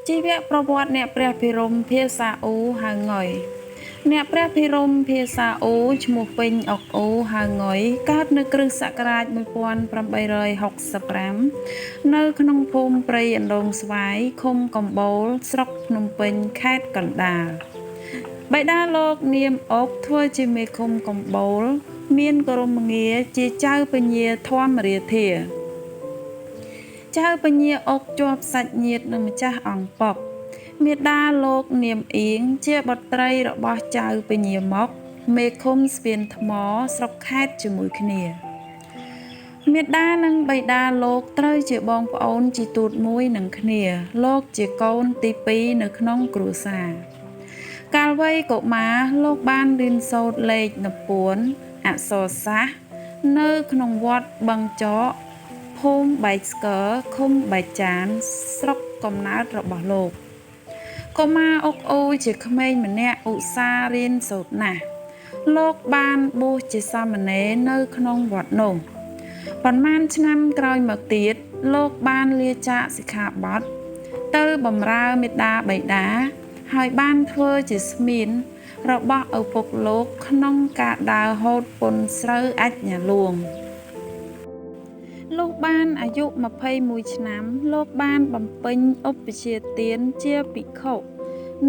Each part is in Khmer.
ជីវប្រវត្តិអ្នកព្រះភិរមភាសាអូហៅងុយអ្នកព្រះភិរមភាសាអូឈ្មោះពេញអុកអូហៅងុយកើតនៅគ្រិស្តសករាជ1865នៅក្នុងភូមិព្រៃអណ្ដូងស្វាយឃុំកំបូលស្រុកភ្នំពេញខេត្តកណ្ដាលបិតាលោកនាមអុកធ្វើជាមេឃុំកំបូលមានគោរមងារជាចៅពញាធម្មរាធាចៅពញាអុកជាប់សាច់ញាតិនឹងម្ចាស់អង្គប៉ុកមាតាលោកនាមអៀងជាបុត្រីរបស់ចៅពញាមកមេឃុំស្ពានថ្មស្រុកខេត្តជាមួយគ្នាមាតានិងបិតាលោកត្រូវជាបងប្អូនជីទូតមួយនឹងគ្នាលោកជាកូនទី2នៅក្នុងគ្រួសារកាលវ័យកុមារលោកបានរៀនសូត្រលេខនិព្វានអក្សរសាស្ត្រនៅក្នុងវត្តបឹងចកភូមិបែកស្គរឃុំបែកចានស្រុកកំណើតរបស់លោកកុមារអុកអូជាក្មេងម្នាក់ឧស្សាហ៍រៀនសូត្រណាស់លោកបានបួសជាសាមណេរនៅក្នុងវត្តនោះប៉ុន្មានឆ្នាំក្រោយមកទៀតលោកបានលាចាកសិក្ខាបទទៅបម្រើមេដាបិតាហើយបានធ្វើជាស្មៀនរបស់ឪពុកលោកក្នុងការដើរហូតពន្ធស្រូវអជ្ញាលួងលោកបានអាយុ21ឆ្នាំលោកបានបំពេញឧបជាទានជាភិក្ខុ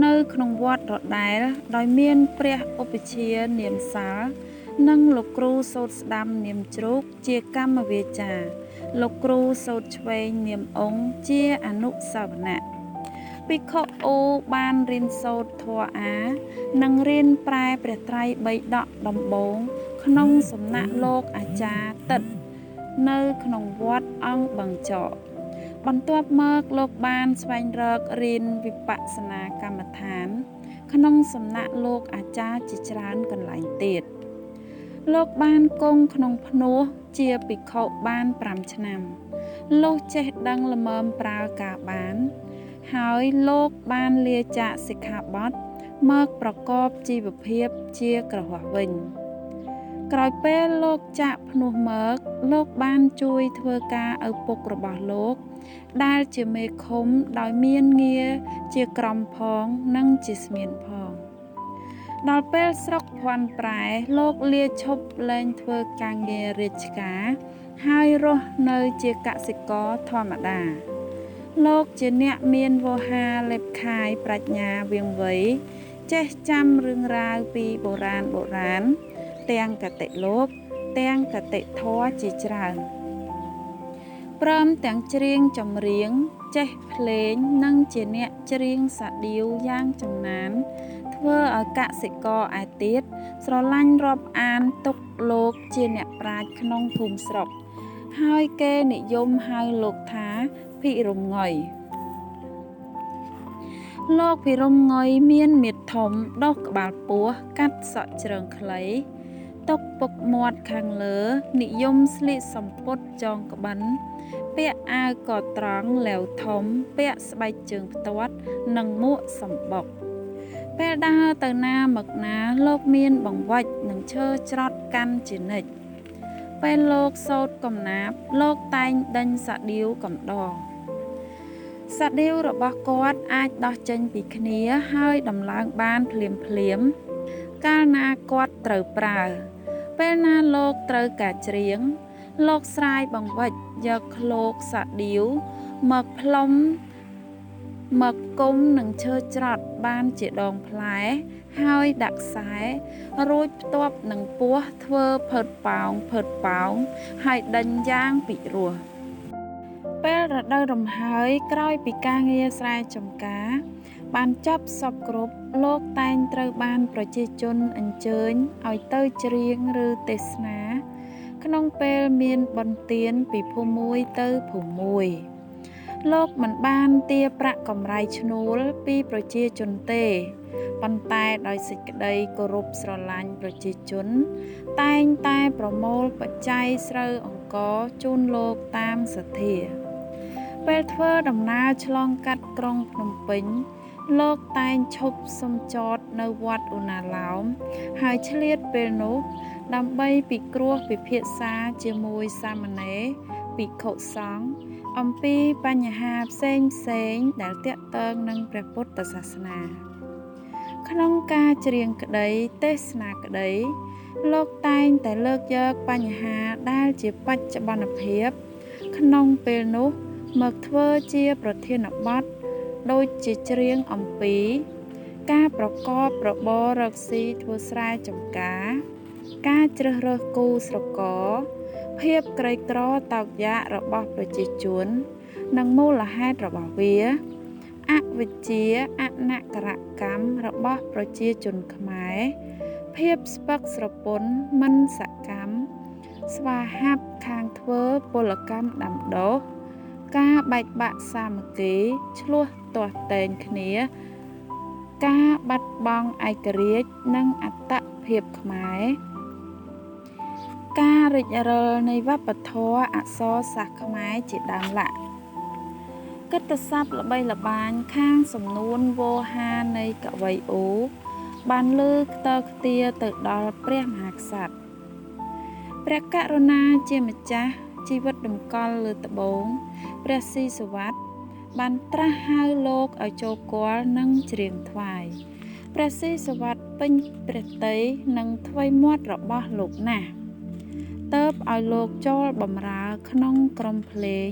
នៅក្នុងវត្តរដែលដោយមានព្រះឧបជានាមសាលនិងលោកគ្រូសូត្រស្ដាំនាមជ្រូកជាកម្មវាចាលោកគ្រូសូត្រឆ្វេងនាមអង្គជាអនុសាវណៈភិក្ខុអូបានរៀនសូត្រធម៌អានិងរៀនប្រែព្រះត្រៃបិដកដំបូងក្នុងសំណាក់លោកអាចារ្យតិតនៅក្នុងវត្តអង្គបឹងចកបន្ទាប់មកលោកបានស្វែងរករៀនវិបស្សនាកម្មដ្ឋានក្នុងសំណាក់លោកអាចារ្យជាច្រើនកន្លែងទៀតលោកបានគង់ក្នុងភ្នោះជាភិក្ខុបាន5ឆ្នាំលោកចេះដឹងល្មមប្រើការបានហើយលោកបានលាចាកសិក្ខាបទមកប្រកបជីវភាពជាគ្រហស្ថវិញក្រោយពេលលោកចាក់ភ្នោះមកលោកបានជួយធ្វើការឪពុករបស់លោកដែលជាមេឃុំដោយមានងារជាក្រុមផងនិងជាស្មៀនផងដល់ពេលស្រុកភ័ណ្ឌប្រែលោកលាឈប់លែងធ្វើការងាររាជការហើយរស់នៅជាកសិករធម្មតាលោកជាអ្នកមានវោហារលេបខាយប្រាជ្ញាវាងវៃចេះចាំរឿងរ៉ាវពីបុរាណទាំងគតិលោកទាំងគតិធម៌ជាច្រើនព្រមទាំងច្រៀងចម្រៀងចេះភ្លេងនិងជាអ្នកច្រៀងសាដៀវយ៉ាងចំណានធ្វើឲ្យកសិករឯទៀតស្រឡាញ់រាប់អានទុកលោកជាអ្នកប្រាជ្ញក្នុងភូមិស្រុកហើយគេនិយមហៅលោកថាភិរមងុយលោកភិរមងុយមានមាឌធំដុសក្បាលពោះកាត់សក់ជ្រងខ្លីតុកពុកមាត់ខាងលើនិយមស្លៀកសំពត់ចងក្បិនពាក់អាវកត្រង់លែវធំពាក់ស្បែកជើងផ្ទាត់និងមួកសំបុកពេលដើរទៅណាមកណាលោកមានបង្វិចនិងឈើច្រត់កាន់ជានិច្ចពេលលោកសូត្រកំណាព្យលោកតែងដេញសាដៀវកំដរសាដៀវរបស់គាត់អាចដោះចេញពីគ្នាហើយដំឡើងបានភ្លាមកាលណាគាត់ត្រូវប្រើពេលណាលោកត្រូវការច្រៀងលោកស្រាយបង្វិចយកឃ្លោកសាដៀវមកផ្លុំមកគុំនឹងឈើច្រត់បានជាដងផ្លែហើយដាក់ខ្សែរួចផ្ទាប់នឹងពោះធ្វើផើតប៉ោងហើយដេញយ៉ាងពិរោះពេលរដូវរំហើយក្រោយពីការងារស្រែចម្ការបានចប់សពគ្រប់លោកតែងត្រូវបានប្រជាជនអញ្ជើញឲ្យទៅច្រៀងឬទេសនាក្នុងពេលមានបុណ្យទានពីភូមិមួយទៅភូមិមួយលោកមិនបានទារប្រាក់កម្រៃឈ្នួលពីប្រជាជនទេប៉ុន្តែដោយសេចក្តីគោរពស្រឡាញ់ប្រជាជនតែងតែប្រមូលបច្ច័យស្រូវអង្ករជូនលោកតាមសទ្ធាពេលធ្វើដំណើរឆ្លងកាត់ក្រុងភ្នំពេញលោកតែងឈប់សុំចតនៅវត្តឧណាឡោមហើយឆ្លៀតពេលនោះដើម្បីពិគ្រោះពិភាក្សាជាមួយសាមណេរភិក្ខុសង្ឃ អំពីបញ្ហាផ្សេងដែលទាក់ទងនឹងព្រះពុទ្ធសាសនាក្នុងការច្រៀងក្តីទេសនាក្តីលោកតែងតែលើកយកបញ្ហាដែលជាបច្ចុប្បន្នភាពក្នុងពេលនោះមកធ្វើជាប្រធានបទដូចជាច្រៀងអំពីការប្រកបរបររកស៊ីធ្វើស្រែចម្ការការជ្រើសរើសគូស្រករភាពក្រីក្រតោកយ៉ាករបស់ប្រជាជននិងមូលហេតុរបស់វាអវិជ្ជាអនក្ខរកម្មរបស់ប្រជាជនខ្មែរភាពស្ពឹកស្រពន់មិនសកម្មស្វាហាប់ខាងធ្វើពលកម្មដាំដុះការបែកបាក់សាមគ្គីឆ្លោះទាស់ទែងគ្នាការបាត់បង់ឯករាជ្យនិងអត្តភាពខ្មែរការរិចរិលនៃវប្បធម៌អក្សរសាស្ត្រខ្មែរជាដើមឡើយកិត្តិស័ព្ទល្បីល្បាញខាងសំនួនវោហារនៃកវីអូបានលើកតខ្ទាទៅដល់ព្រះមហាក្សត្រព្រះករុណាជាម្ចាស់ជីវិតតម្កល់លើត្បូងព្រះស៊ីសុវត្ថិបានត្រាស់ហៅលោកឲ្យចូលគាល់និងច្រៀងថ្វាយព្រះស៊ីសុវត្ថិពេញព្រះទ័យនិងថ្វីមាត់របស់លោកណាស់ទើបឲ្យលោកចូលបម្រើក្នុងក្រុមភ្លេង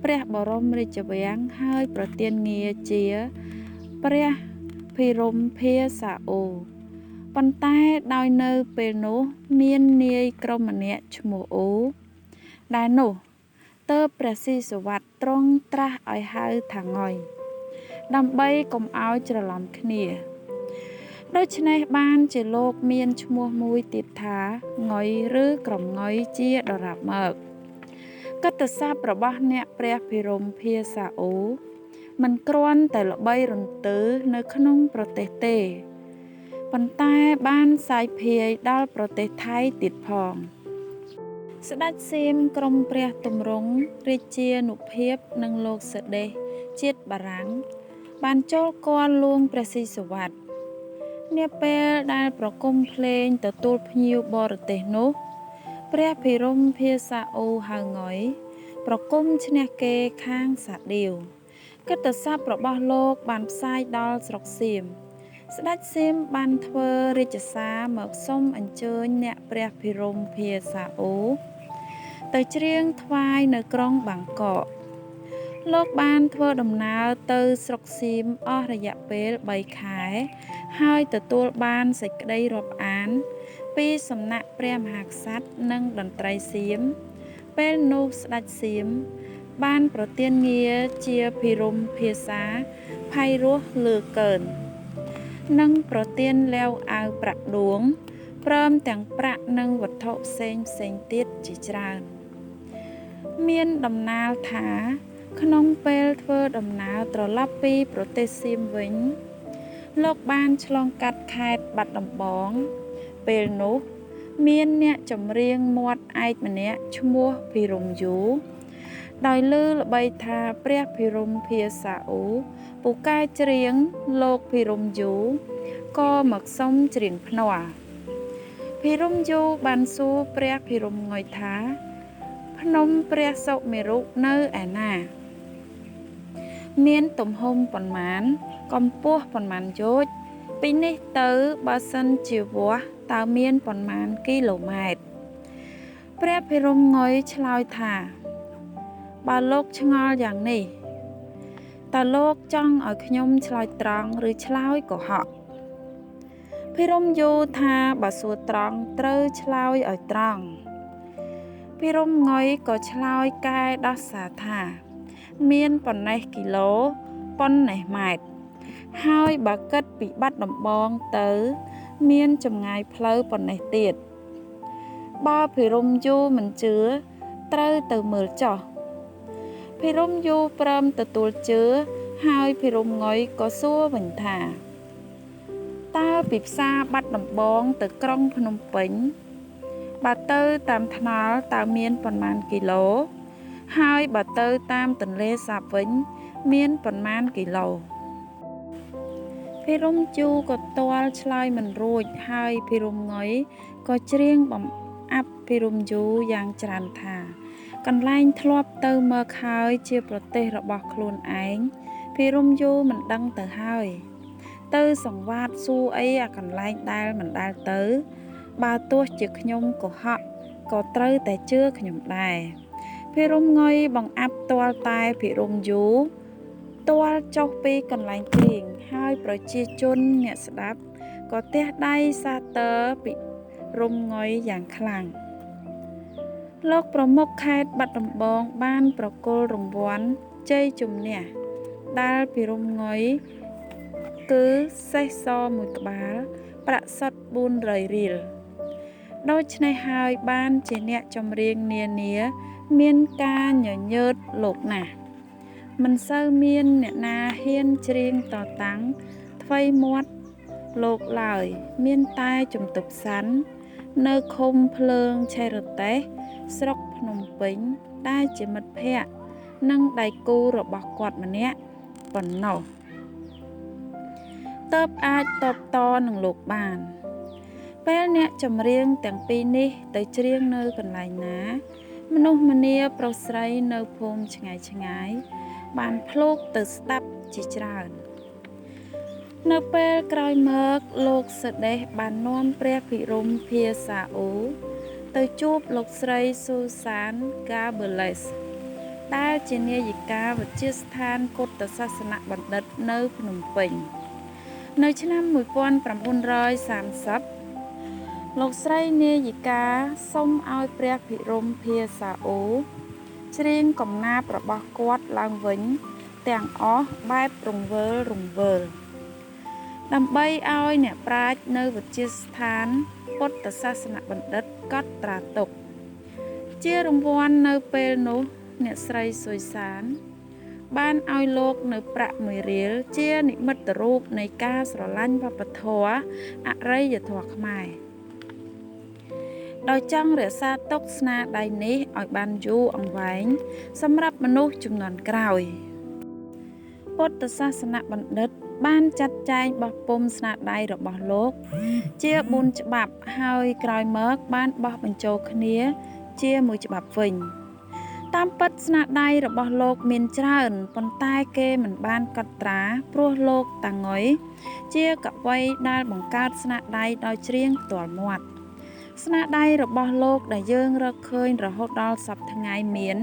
ព្រះបរមរាជវាំងហើយប្រទានងារជាព្រះភិរមភាសាអូប៉ុន្តែដោយនៅពេលនោះមាននាយក្រុមម្នាក់ឈ្មោះអូដែលនោះទើបព្រះស៊ីសុវត្ថិទ្រង់ត្រាស់ឲ្យហៅថាងុយដើម្បីកុំឲ្យច្រឡំគ្នាដូច្នេះបានជាលោកមានឈ្មោះមួយទៀតថាងុយឬក្រុមងុយជាដរាបមកកិត្តិស័ព្ទរបស់អ្នកព្រះភិរមភាសាអូមិនគ្រាន់តែល្បីរន្ទឺនៅក្នុងប្រទេសទេប៉ុន្តែបានសាយភាយដល់ប្រទេសថៃទៀតផងស្ដេចសៀមក្រុមព្រះទម្រង់រាជានុភាពនិងលោកសដេសជាតិបារាំងបានចូលគាល់លួងព្រះស៊ីសុវត្ថិនាពេលដែលប្រគំភ្លេងទទួលភ្ញៀវបរទេសនោះព្រះភិរមភាសាអូហៅងុយប្រគំឈ្នះគេខាងសាដៀវកិត្តិស័ព្ទរបស់លោកបានផ្សាយដល់ស្រុកសៀមស្ដេចសៀមបានធ្វើរាជសារមកសុំអញ្ជើញអ្នកព្រះភិរមភាសាអូទៅច្រៀងថ្វាយនៅក្រុងបាងកកលោកបានធ្វើដំណើរទៅស្រុកសៀមអស់រយៈពេល3ខែហើយទទួលបានសេចក្តីរាប់អានពីសំណាក់ព្រះមហាក្សត្រនិងតន្ត្រីសៀមពេលនោះស្ដេចសៀមបានប្រទានងារជាភិរមភាសាផៃរស់លើកើននិងប្រទានលាវអាវប្រាក់ដួងព្រមទាំងប្រាក់និងវត្ថុផ្សេងទៀតជាច្រើនមានដំណាលថាក្នុងពេលធ្វើដំណើរត្រឡប់ពីប្រទេសសៀមវិញលោកបានឆ្លងកាត់ខេត្តបាត់ដំបងពេលនោះមានអ្នកចម្រៀងមាត់ឯកម្នាក់ឈ្មោះភិរមយូដោយឮល្បីថាព្រះភិរមភាសាអូពូកែច្រៀងលោកភិរមយូក៏មកសុំច្រៀងភ្នាល់ភិរមយូបានសួរព្រះភិរមងុយថាភ្នំព្រះសុមេរុនៅឯណាមានទំហំប៉ុន្មានកម្ពស់ប៉ុន្មានយោជន៍ពីនេះទៅបើសិនជាវាស់តើមានប៉ុន្មានគីឡូម៉ែត្រព្រះភិរមងុយឆ្លើយថាបើលោកឆ្ងល់យ៉ាងនេះតើលោកចង់ឲ្យខ្ញុំឆ្លើយត្រង់ឬឆ្លើយកុហកភិរមយូថាបើសួរត្រង់ត្រូវឆ្លើយឲ្យត្រង់ភិរមងុយក៏ឆ្លើយកែដោះសារថាមានប៉ុណ្ណេះគីឡូប៉ុណ្ណេះម៉ែត្រហើយបើគិតពីបាត់ដំបងទៅមានចម្ងាយផ្លូវប៉ុណ្ណេះទៀតបើភិរមយូមិនជឿត្រូវទៅមើលចុះភិរមយូព្រមទទួលជឿហើយភិរមងុយក៏សួរវិញថាតើពីផ្សារបាត់ដំបងទៅក្រុងភ្នំពេញបើទៅតាមថ្នល់តើមានប៉ុន្មានគីឡូហើយបើទៅតាមទន្លេសាបវិញមានប៉ុន្មានគីឡូភិរមយូក៏ទាល់ឆ្លើយមិនរួចហើយភិរមងុយក៏ច្រៀងបំអាប់ភិរមយូយ៉ាងច្រើនថា កន្លែងធ្លាប់ទៅមើលហើយជាប្រទេសរបស់ខ្លួនឯងភិរមយូមិនដឹងទៅហើយទៅសង្វាតសួរអីអាកន្លែងដែលមិនដែលទៅបើទោះជាខ្ញុំកុហកក៏ត្រូវតែជឿខ្ញុំដែរភិរមងុយបង្អាប់ទាល់តែភិរមយូទាល់ចុះពីកន្លែងគ្រៀងហើយប្រជាជនអ្នកស្ដាប់ក៏ទះដៃសាទរភិរមងុយយ៉ាងខ្លាំងលោកប្រមុខខេត្តបាត់ដំបងបានប្រគល់រង្វាន់ជ័យជំនះដែលភិរមងុយគឺសេះសមួយក្បាលប្រាក់សុទ្ធ400រៀលដូច្នេះហើយបានជាអ្នកចម្រៀងនានាមានការញញើតលោកណាស់មិនសូវមានអ្នកណាហ៊ានច្រៀងតតាំងថ្វីមាត់លោកឡើយមានតែជំទប់សាន់នៅឃុំភ្លើងឆេរតេសស្រុកភ្នំពេញដែលជាមិត្តភ័ក្តិនិងដៃគូរបស់គាត់ម្នាក់ប៉ុណ្ណោះតើបអាចតបតនឹងលោកបានពេលអ្នកចម្រៀងទាំងពីរនេះទៅច្រៀងនៅកន្លែងណាមនុស្សម្នាប្រុសស្រីនៅភូមិឆ្ងាយៗបានភ្លោកទៅស្ដាប់ជាច្រើននៅពេលក្រោយមកលោកសដេសបាននាំព្រះភិរមភាសាអូទៅជួបលោកស្រីស៊ូសានកាបឺលេសដែលជានាយិកាវិទ្យាស្ថានពុទ្ធសាសនបណ្ឌិតនៅភ្នំពេញនៅឆ្នាំ1930លោកស្រីនាយិកាសុំឲ្យព្រះភិរមភាសាអូច្រៀងកំណាព្យរបស់គាត់ឡើងវិញទាំងអស់បែបរង្វើលដើម្បីឲ្យអ្នកប្រាជ្ញនៅវិទ្យាស្ថានពុទ្ធសាសនបណ្ឌិតកត់ត្រាទុកជារង្វាន់នៅពេលនោះអ្នកស្រីស៊ុយសានបានឲ្យលោកនៅប្រាក់1រៀលជានិមិត្តរូបនៃការស្រឡាញ់វប្បធម៌អរិយធម៌ខ្មែរដោយចង់រក្សាទុកស្នាដៃនេះឲ្យបានយូរអង្វែងសម្រាប់មនុស្សជំនាន់ក្រោយពុទ្ធសាសនបណ្ឌិតបានចាត់ចែងបោះពុម្ពស្នាដៃរបស់លោកជា4ច្បាប់ហើយក្រោយមកបានបោះបញ្ចូលគ្នាជាមួយច្បាប់វិញតាមពិតស្នាដៃរបស់លោកមានច្រើនប៉ុន្តែគេមិនបានកត់ត្រាព្រោះលោកតាងុយជាកវីដែលបង្កើតស្នាដៃដោយច្រៀងផ្ទាល់មាត់ស្នាដៃរបស់លោកដែលយើងរកឃើញរហូតដល់សព្វថ្ងៃមាន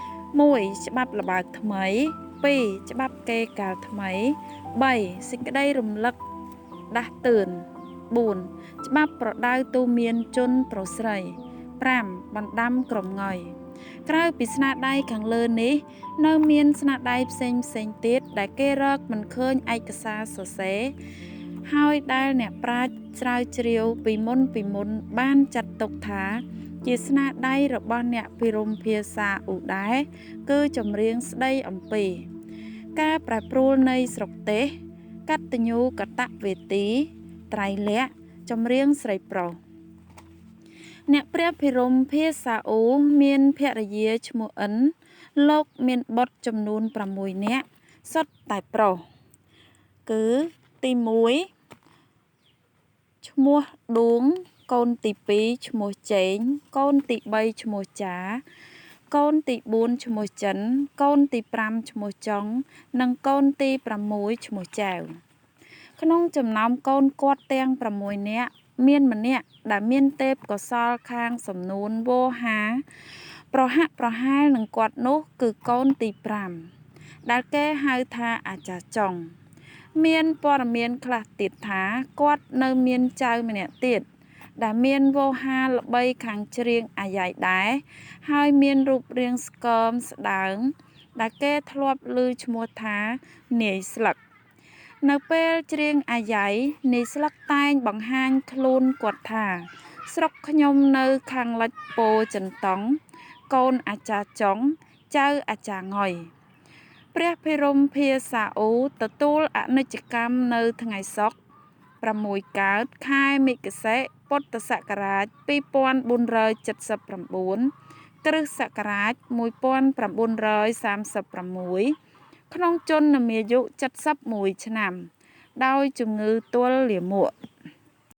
1ច្បាប់ល្បើកថ្មី2ច្បាប់កេរកាលថ្មី3សេចក្តីរំលឹកដាស់តឿន4ច្បាប់ប្រដៅទូមានជនប្រុសស្រី5បណ្ដាំក្រុមងុយក្រៅពីស្នាដៃខាងលើនេះនៅមានស្នាដៃផ្សេងទៀតដែលគេរកមិនឃើញឯកសារសរសេរហើយដែលអ្នកប្រាជ្ញស្រាវជ្រាវពីមុនបានចាត់ទុកថាជាស្នាដៃរបស់អ្នកភិរមភាសាឧដែរគឺចម្រៀងស្ដីអំពីការប្រែប្រួលនៃស្រុកទេសកតញ្ញូកតវេទីត្រៃលក្ខណ៍ចម្រៀងស្រីប្រុសអ្នកព្រះភិរមភាសាអូមានភរិយាឈ្មោះអិនលោកមានបុត្រចំនួន6នាក់សុទ្ធតែប្រុសគឺទី1ឈ្មោះឌួងកូនទី2ឈ្មោះចេងកូនទី3ឈ្មោះចាកូនទី4ឈ្មោះចិនកូនទី5ឈ្មោះចុងនិងកូនទី6ឈ្មោះចៅក្នុងចំណោមកូនគាត់ទាំង6នាក់មានម្នាក់ដែលមានទេពកោសល្យខាងសំនួនវោហាប្រហាក់ប្រហែលនឹងគាត់នោះគឺកូនទី5ដែលគេហៅថាអាចារ្យចុងមានព័ត៌មានខ្លះទៀតថាគាត់នៅមានចៅម្នាក់ទៀតដែលមានវោហាល្បីខាងច្រៀងអាយ៉ៃដែរហើយមានរូបរាងស្គមស្ដើងដែលគេធ្លាប់ឮឈ្មោះថានាយស្លឹកនៅពេលច្រៀងអាយ៉ៃនាយស្លឹកតែងបង្ហាញខ្លួនគាត់ថាស្រុកខ្ញុំនៅខាងលិចពោចិនតុងកូនអាចារ្យចុងចៅអាចារ្យងុយព្រះភិរមភាសាអូទទួលអនិច្ចកម្មនៅថ្ងៃសុក្រ6កើតខែមិគសិពុទ្ធសករាជ2479គ្រិស្តសករាជ1936ក្នុងជន្មាយុ71ឆ្នាំដោយជំងឺទល់លាមក